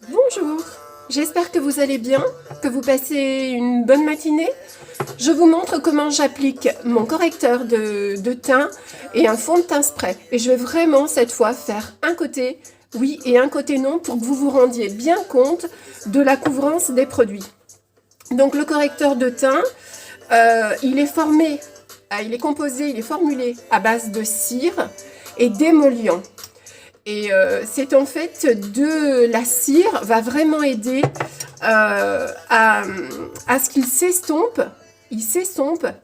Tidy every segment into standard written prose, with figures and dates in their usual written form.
Bonjour, j'espère que vous allez bien, que vous passez une bonne matinée. Je vous montre comment j'applique mon correcteur de teint et un fond de teint spray. Et je vais vraiment cette fois faire un côté oui et un côté non pour que vous vous rendiez bien compte de la couvrance des produits. Donc le correcteur de teint, il est formulé à base de cire et d'émollient. Et c'est en fait de la cire va vraiment aider à ce qu'il s'estompe,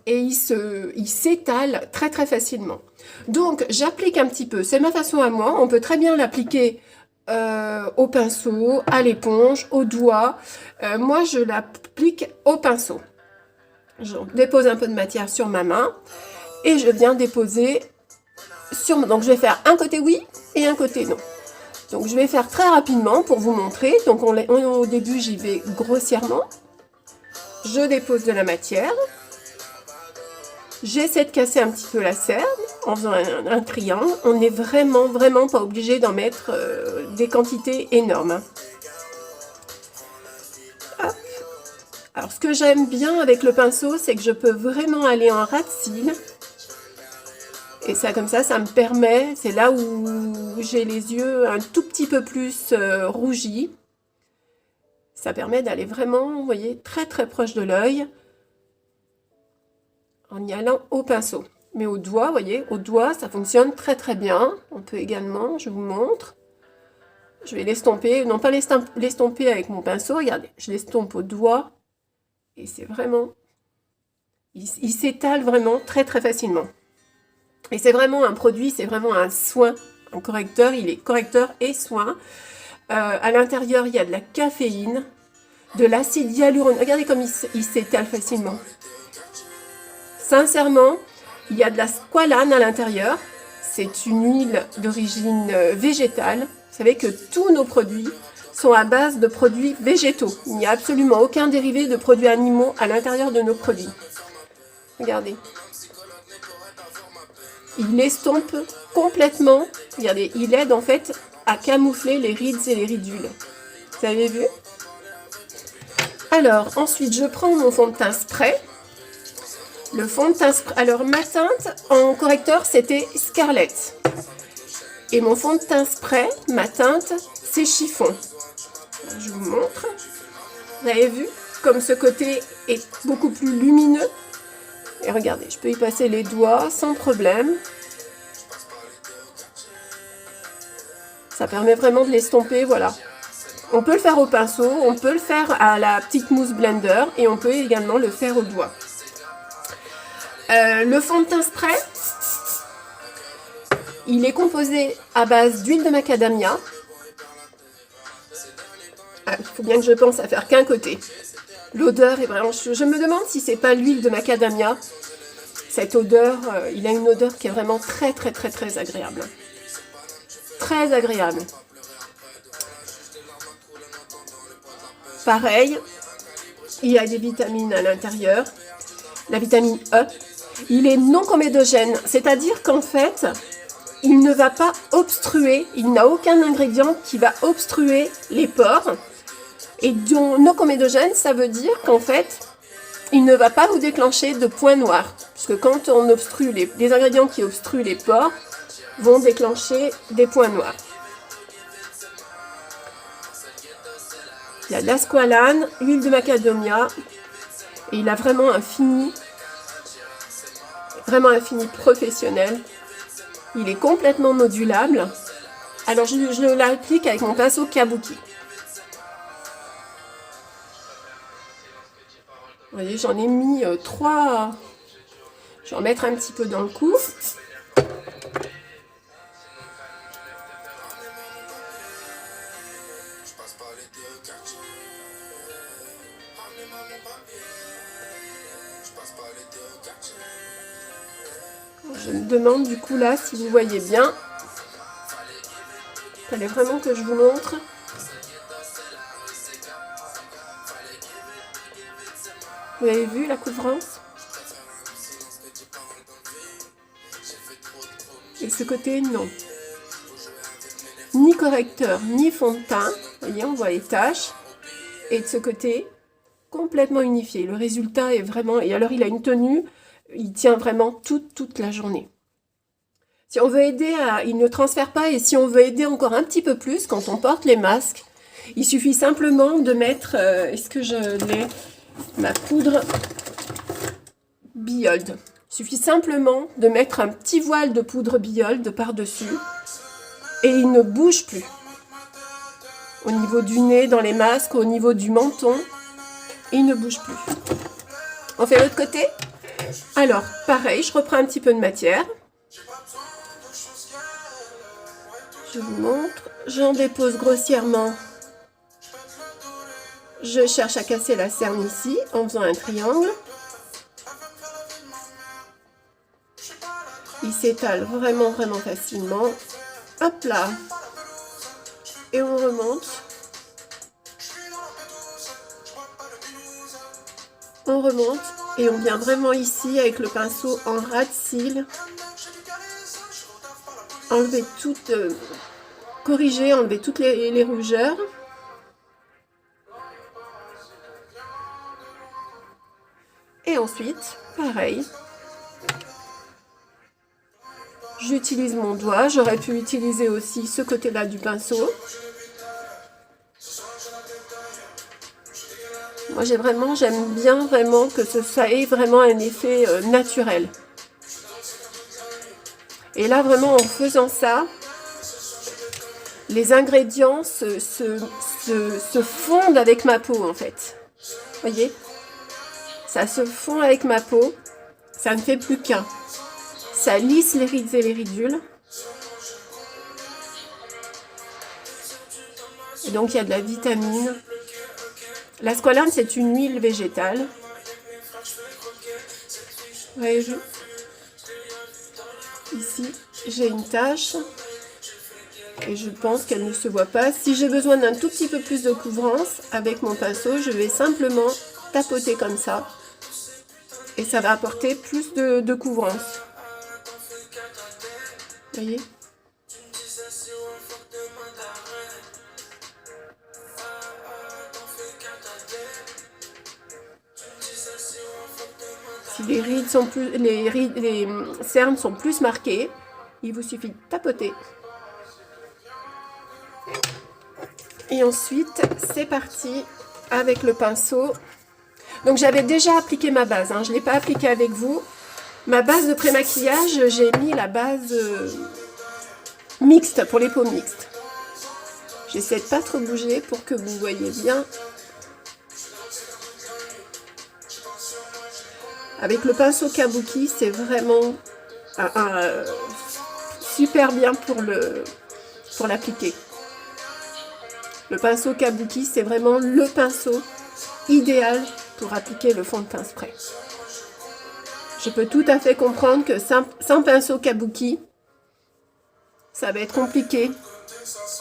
et il s'étale très très facilement. Donc j'applique un petit peu, c'est ma façon à moi, on peut très bien l'appliquer au pinceau, à l'éponge, au doigt. Moi je l'applique au pinceau. Je dépose un peu de matière sur ma main et je viens déposer donc je vais faire un côté oui et un côté non. Donc je vais faire très rapidement pour vous montrer. Donc au début j'y vais grossièrement. Je dépose de la matière. J'essaie de casser un petit peu la cerne en faisant un triangle. On n'est vraiment pas obligé d'en mettre des quantités énormes. Hop. Alors ce que j'aime bien avec le pinceau, c'est que je peux vraiment aller en ras de cils. Et ça, comme ça me permet, c'est là où j'ai les yeux un tout petit peu plus rougis. Ça permet d'aller vraiment, vous voyez, très très proche de l'œil en y allant au pinceau. Mais au doigt, vous voyez, au doigt, ça fonctionne très très bien. On peut également, je vous montre, je vais l'estomper, non pas l'estomper avec mon pinceau, regardez, je l'estompe au doigt et c'est vraiment, il s'étale vraiment très très facilement. Et c'est vraiment un produit, c'est vraiment un soin, un correcteur, il est correcteur et soin. À l'intérieur, il y a de la caféine, de l'acide hyaluronique. Regardez comme il s'étale facilement. Sincèrement, il y a de la squalane à l'intérieur. C'est une huile d'origine végétale. Vous savez que tous nos produits sont à base de produits végétaux. Il n'y a absolument aucun dérivé de produits animaux à l'intérieur de nos produits. Regardez. Il estompe complètement. Regardez, il aide en fait à camoufler les rides et les ridules. Vous avez vu? Alors, ensuite, je prends mon fond de teint spray. Le fond de teint spray. Alors, ma teinte en correcteur, c'était Scarlett. Et mon fond de teint spray, ma teinte, c'est chiffon. Je vous montre. Vous avez vu comme ce côté est beaucoup plus lumineux. Et regardez, je peux y passer les doigts sans problème. Ça permet vraiment de l'estomper, voilà. On peut le faire au pinceau, on peut le faire à la petite mousse blender et on peut également le faire au doigt. Le fond de teint spray, il est composé à base d'huile de macadamia. Il faut bien que je pense à faire qu'un côté. L'odeur est vraiment... Je me demande si c'est pas l'huile de macadamia. Cette odeur, il a une odeur qui est vraiment très agréable. Très agréable. Pareil, il y a des vitamines à l'intérieur. La vitamine E, il est non comédogène, c'est-à-dire qu'en fait, il ne va pas obstruer, il n'a aucun ingrédient qui va obstruer les pores. Et non comédogène, ça veut dire qu'en fait, il ne va pas vous déclencher de points noirs. Puisque quand on obstrue, les ingrédients qui obstruent les pores vont déclencher des points noirs. Il y a de la squalane, huile de macadamia, et il a vraiment un fini professionnel. Il est complètement modulable. Alors je l'applique avec mon pinceau Kabuki. Vous voyez, j'en ai mis 3. Je vais en mettre un petit peu dans le cou. Je me demande du coup là si vous voyez bien. Il fallait vraiment que je vous montre. Vous avez vu la couvrance? Et ce côté, non. ni correcteur, ni fond de teint. Vous voyez, on voit les taches. Et de ce côté, complètement unifié. Le résultat est vraiment... Et alors, il a une tenue, il tient vraiment toute la journée. Si on veut aider à... Il ne transfère pas, et si on veut aider encore un petit peu plus, quand on porte les masques, il suffit simplement de mettre... Est-ce que je l'ai? Ma poudre Biold. Il suffit simplement de mettre un petit voile de poudre Biold par-dessus, et il ne bouge plus. Au niveau du nez, dans les masques, au niveau du menton, il ne bouge plus. On fait l'autre côté? Alors, pareil, je reprends un petit peu de matière. Je vous montre. J'en dépose grossièrement. Je cherche à casser la cerne ici, en faisant un triangle. Il s'étale vraiment facilement. Hop là. Et on remonte. On remonte et on vient vraiment ici avec le pinceau en ras de cils. Enlever toutes, corriger, enlever toutes les rougeurs. Et ensuite, pareil. J'utilise mon doigt. J'aurais pu utiliser aussi ce côté-là du pinceau. Moi, j'aime bien vraiment que ça ait vraiment un effet naturel. Et là, vraiment, en faisant ça, les ingrédients se fondent avec ma peau, en fait. Vous voyez? Ça se fond avec ma peau. Ça ne fait plus qu'un. Ça lisse les rides et les ridules. Et donc, il y a de la vitamine. La squalane, c'est une huile végétale. Ouais, ici, j'ai une tache. Et je pense qu'elle ne se voit pas. Si j'ai besoin d'un tout petit peu plus de couvrance, avec mon pinceau, je vais simplement tapoter comme ça. Et ça va apporter plus de couvrance. Vous voyez ? Si les rides sont plus, les cernes sont plus marquées, il vous suffit de tapoter. Et ensuite, c'est parti avec le pinceau. Donc j'avais déjà appliqué ma base, hein, je ne l'ai pas appliquée avec vous. Ma base de pré-maquillage, j'ai mis la base mixte, pour les peaux mixtes. J'essaie de pas trop bouger pour que vous voyez bien. Avec le pinceau Kabuki, c'est vraiment super bien pour l'appliquer. Le pinceau Kabuki, c'est vraiment le pinceau idéal pour appliquer le fond de teint spray. Je peux tout à fait comprendre que sans pinceau Kabuki, ça va être compliqué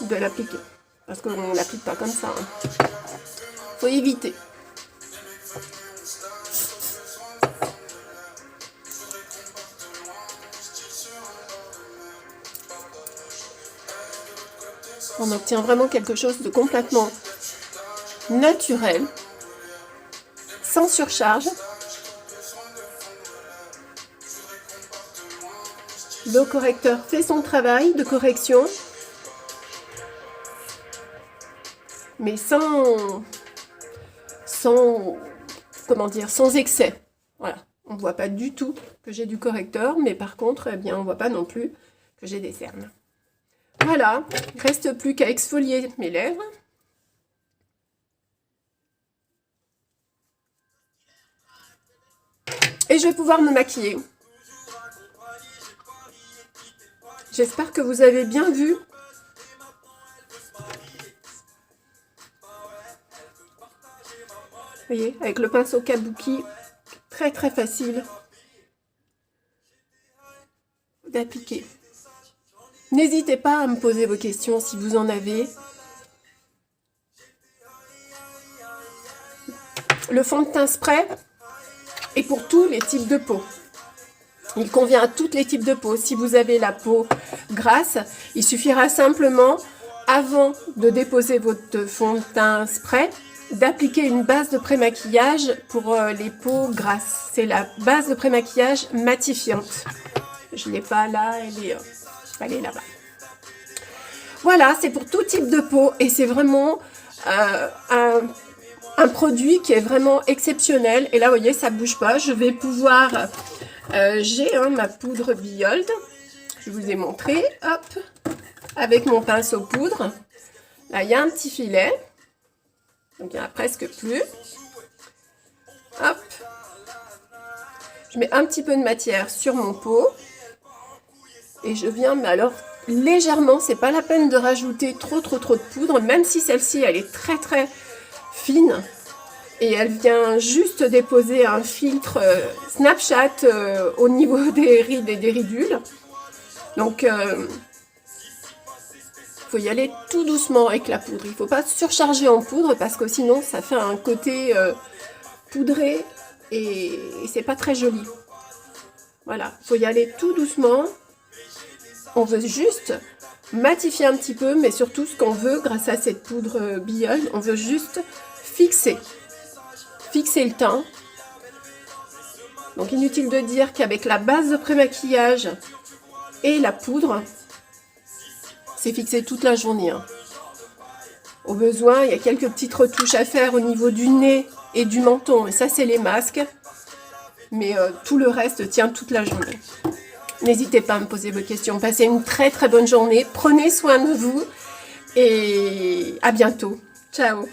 de l'appliquer. Parce qu'on ne l'applique pas comme ça. Faut éviter. On obtient vraiment quelque chose de complètement naturel, sans surcharge. Le correcteur fait son travail de correction, mais sans excès. Voilà, on ne voit pas du tout que j'ai du correcteur, mais par contre, eh bien, on ne voit pas non plus que j'ai des cernes. Voilà, il ne reste plus qu'à exfolier mes lèvres. Et je vais pouvoir me maquiller. J'espère que vous avez bien vu. Vous voyez, avec le pinceau Kabuki, très facile d'appliquer. N'hésitez pas à me poser vos questions si vous en avez. Le fond de teint spray est pour tous les types de peau. Il convient à tous les types de peau. Si vous avez la peau grasse, il suffira simplement avant de déposer votre fond de teint spray, d'appliquer une base de pré-maquillage pour les peaux grasses. C'est la base de pré-maquillage matifiante. Je ne l'ai pas là, elle est là-bas. Voilà, c'est pour tout type de peau et c'est vraiment un produit qui est vraiment exceptionnel. Et là, vous voyez, ça ne bouge pas. Je vais pouvoir... j'ai ma poudre Biold. Je vous ai montré. Hop, avec mon pinceau poudre. Là, il y a un petit filet. Donc, il n'y en a presque plus. Hop. Je mets un petit peu de matière sur mon pot. Et je viens, mais alors, légèrement, c'est pas la peine de rajouter trop de poudre, même si celle-ci, elle est très fine. Et elle vient juste déposer un filtre Snapchat au niveau des rides et des ridules. Donc, faut y aller tout doucement avec la poudre. Il ne faut pas surcharger en poudre parce que sinon ça fait un côté poudré et c'est pas très joli. Voilà, il faut y aller tout doucement. On veut juste matifier un petit peu, mais surtout ce qu'on veut grâce à cette poudre Biold, on veut juste fixer le teint. Donc inutile de dire qu'avec la base de pré-maquillage et la poudre, c'est fixé toute la journée. Hein. Au besoin, il y a quelques petites retouches à faire au niveau du nez et du menton. Et ça, c'est les masques. Mais tout le reste tient toute la journée. N'hésitez pas à me poser vos questions. Passez une très bonne journée. Prenez soin de vous. Et à bientôt. Ciao.